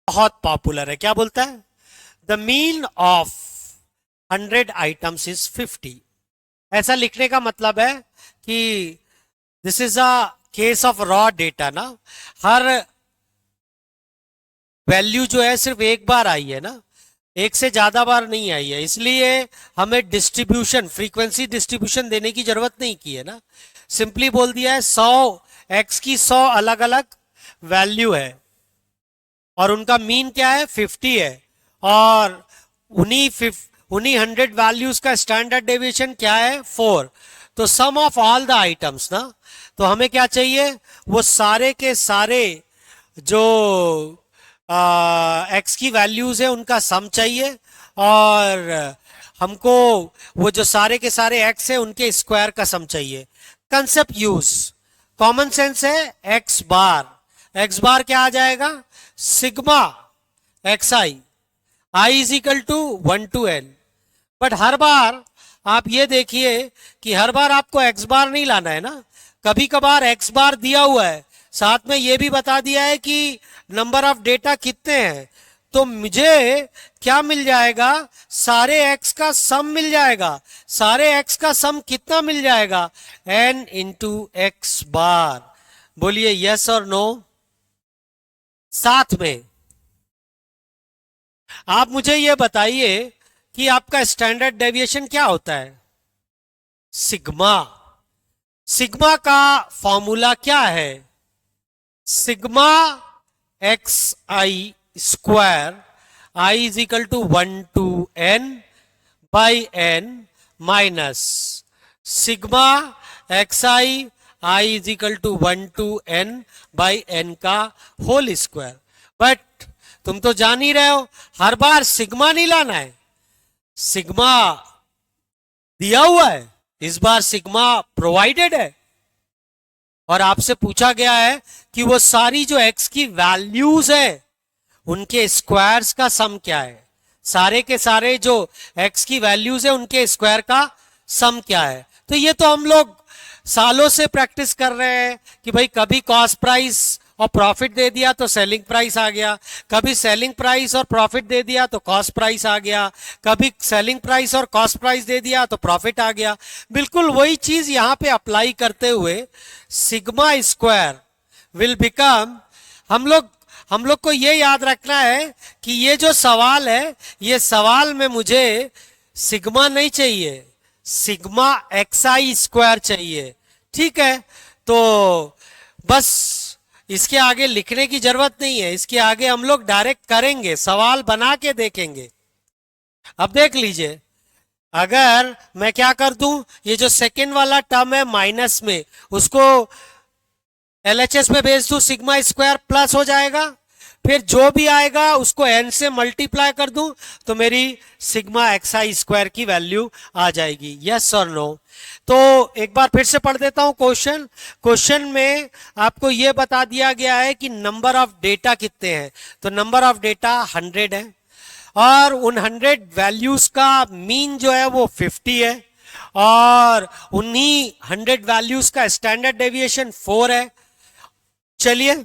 बहुत पॉपुलर है, क्या बोलता है? The mean of 100 items is 50। ऐसा लिखने का मतलब है कि this is a case of raw data ना। हर वैल्यू जो है सिर्फ एक बार आई है ना, एक से ज्यादा बार नहीं आई है, इसलिए हमें डिस्ट्रीब्यूशन, फ्रीक्वेंसी डिस्ट्रीब्यूशन देने की जरूरत नहीं की है ना। सिंपली बोल दिया है 100 एक्स की 100 अलग अलग वैल्यू है और उनका मीन क्या है, 50 है। और उन्हीं उन्हीं 100 वैल्यूज का स्टैंडर्ड डेविएशन क्या है, 4। तो सम ऑफ ऑल द आइटम्स ना, तो हमें क्या चाहिए, वो सारे के सारे जो एक्स की वैल्यूज है उनका सम चाहिए। और हमको वो जो सारे के सारे एक्स है उनके स्क्वायर का सम चाहिए। कंसेप्ट यूज कॉमन सेंस है। एक्स बार क्या आ जाएगा, sigma x I is equal to 1 to n। But हर बार आप ये देखिए कि हर बार आपको एक्स बार नहीं लाना है ना। कभी कभार एक्स बार दिया हुआ है, साथ में ये भी बता दिया है कि नंबर ऑफ डेटा कितने हैं, तो मुझे क्या मिल जाएगा, सारे एक्स का सम मिल जाएगा। सारे एक्स का सम कितना मिल जाएगा, n इंटू एक्स बार। बोलिए यस और नो। साथ में आप मुझे ये बताइए कि आपका स्टैंडर्ड डेविएशन क्या होता है, सिग्मा। सिग्मा का फॉर्मूला क्या है, sigma x i square i is equal to 1 to n by n minus sigma x I is equal to 1 to n by n का होल स्क्वायर। बट तुम तो जान ही रहे हो, हर बार सिग्मा नहीं लाना है। सिग्मा दिया हुआ है, इस बार सिग्मा प्रोवाइडेड है और आपसे पूछा गया है कि वो सारी जो एक्स की वैल्यूज है उनके स्क्वायर्स का सम क्या है। सारे के सारे जो एक्स की वैल्यूज है उनके स्क्वायर का सम क्या है। तो ये तो हम लोग सालों से प्रैक्टिस कर रहे हैं कि भाई कभी कॉस्ट प्राइस और प्रॉफिट दे दिया तो सेलिंग प्राइस आ गया, कभी सेलिंग प्राइस और प्रॉफिट दे दिया तो कॉस्ट प्राइस आ गया, कभी सेलिंग प्राइस और कॉस्ट प्राइस दे दिया तो प्रॉफिट आ गया। बिल्कुल वही चीज यहां पे अप्लाई करते हुए सिग्मा स्क्वायर विल बिकम, हम लोग को ये याद रखना है कि ये जो सवाल है, ये सवाल में मुझे सिग्मा नहीं चाहिए, सिग्मा एक्सआई स्क्वायर चाहिए। ठीक है, तो बस इसके आगे लिखने की जरूरत नहीं है, इसके आगे हम लोग डायरेक्ट करेंगे, सवाल बना के देखेंगे। अब देख लीजिए, अगर मैं क्या कर दूं, ये जो सेकेंड वाला टर्म है माइनस में, उसको एलएचएस में भेज दूं, सिग्मा स्क्वायर प्लस हो जाएगा। फिर जो भी आएगा उसको एन से मल्टीप्लाई कर दूं तो मेरी सिग्मा एक्सआई स्क्वायर की वैल्यू आ जाएगी। यस और नो। तो एक बार फिर से पढ़ देता हूं क्वेश्चन। क्वेश्चन में आपको यह बता दिया गया है कि नंबर ऑफ डेटा कितने हैं, तो नंबर ऑफ डेटा 100 है और उन 100 वैल्यूज का मीन जो है वो 50 है और उन्हीं 100 वैल्यूज का स्टैंडर्ड डेविएशन 4 है। चलिए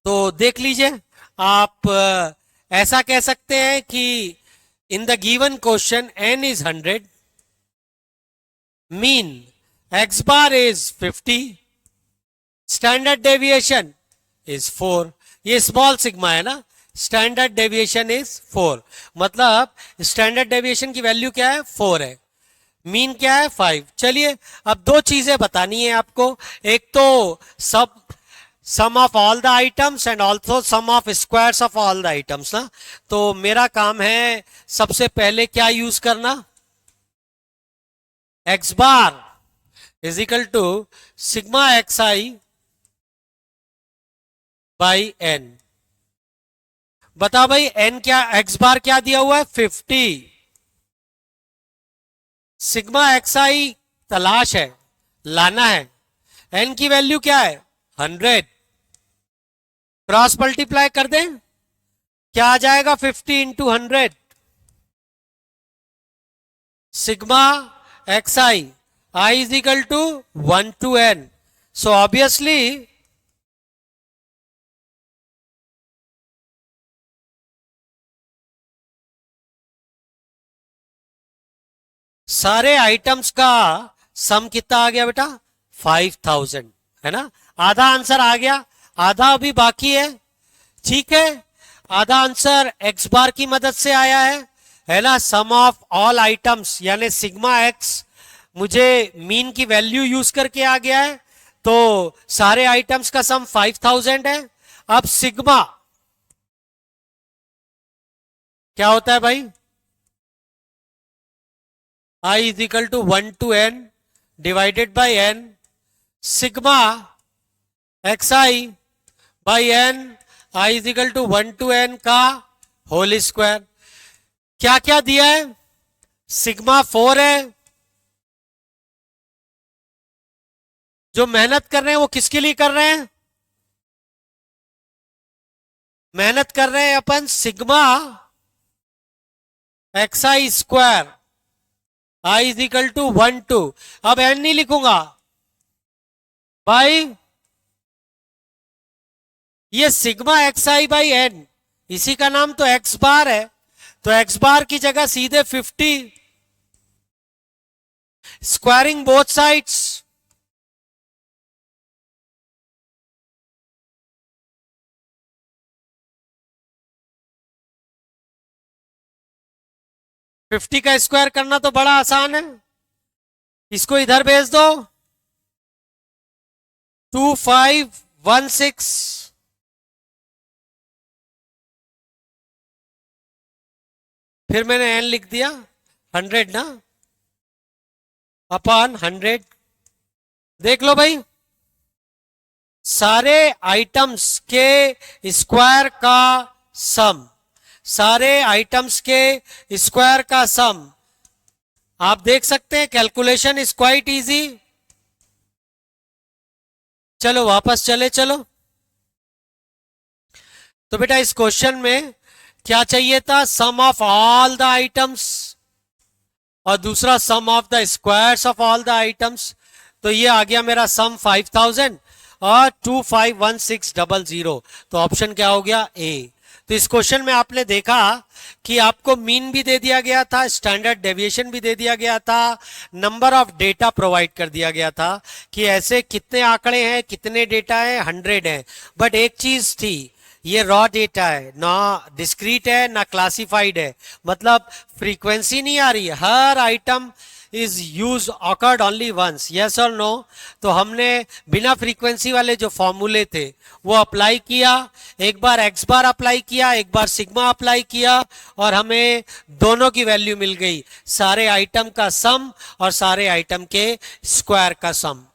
तो देख लीजिए, आप ऐसा कह सकते हैं कि in the given question n is 100, mean x bar is 50, standard deviation is 4। ये स्मॉल सिग्मा है ना, स्टैंडर्ड डेविएशन इज 4, मतलब स्टैंडर्ड डेविएशन की वैल्यू क्या है, 4 है। मीन क्या है, 5। चलिए अब दो चीजें बतानी है आपको, एक तो सब sum of all the items and also sum of squares of all the items ना। तो मेरा काम है सबसे पहले क्या यूज करना, x bar is equal to sigma x I by n. बता भाई एन क्या, एक्स बार क्या दिया हुआ है, 50। सिग्मा एक्स आई तलाश है, लाना है। एन की वैल्यू क्या है, 100। क्रॉस मल्टीप्लाई कर दें, क्या आ जाएगा, 50 into 100। Sigma x I is equal to 1 to n। So obviously सारे आइटम्स का सम कितना आ गया बेटा? 5000, है ना? आधा आंसर आ गया, आधा अभी बाकी है। ठीक है, आधा आंसर एक्स बार की मदद से आया है ना? सम ऑफ ऑल आइटम्स यानी सिग्मा एक्स मुझे मीन की वैल्यू यूज करके आ गया है, तो सारे आइटम्स का सम 5000 है। अब सिग्मा क्या होता है भाई? I is equal to 1 to n divided by n sigma xi by n I is equal to 1 to n का होल स्क्वायर। क्या क्या दिया है? सिग्मा 4 है। जो मेहनत कर रहे हैं वो किसके लिए कर रहे हैं? मेहनत कर रहे हैं अपन sigma xi square I is equal to 1 to, अब n नहीं लिखूंगा भाई, ये sigma x I by N, इसी का नाम तो एक्स बार है, तो एक्स बार की जगह सीधे 50, स्क्वायरिंग बोथ साइड्स, फिफ्टी का स्क्वायर करना तो बड़ा आसान है, इसको इधर भेज दो, 2516, फिर मैंने एन लिख दिया 100 ना, अपॉन 100। देख लो भाई, सारे आइटम्स के स्क्वायर का सम, सारे आइटम्स के स्क्वायर का सम आप देख सकते हैं, कैलकुलेशन इज क्वाइट इजी। चलो वापस चले चलो। तो बेटा इस क्वेश्चन में क्या चाहिए था? Sum of all the items और दूसरा sum of the squares of all the items. तो ये आ गया मेरा सम 5000 और 251600, तो ऑप्शन क्या हो गया? ए। तो इस क्वेश्चन में आपने देखा कि आपको मीन भी दे दिया गया था, स्टैंडर्ड डेविएशन भी दे दिया गया था, नंबर ऑफ डेटा प्रोवाइड कर दिया गया था कि ऐसे कितने आंकड़े हैं, कितने डेटा है, 100 है। बट एक चीज थी, ये रॉ डेटा है, ना डिस्क्रीट है ना क्लासिफाइड है, मतलब फ्रीक्वेंसी नहीं आ रही है, हर item is use occurred only once, yes और नो। तो हमने बिना फ्रीक्वेंसी वाले जो फॉर्मूले थे वो अप्लाई किया, एक बार एक्स बार अप्लाई किया, एक बार सिग्मा अप्लाई किया, और हमें दोनों की वैल्यू मिल गई, सारे आइटम का सम और सारे आइटम के स्क्वायर का सम।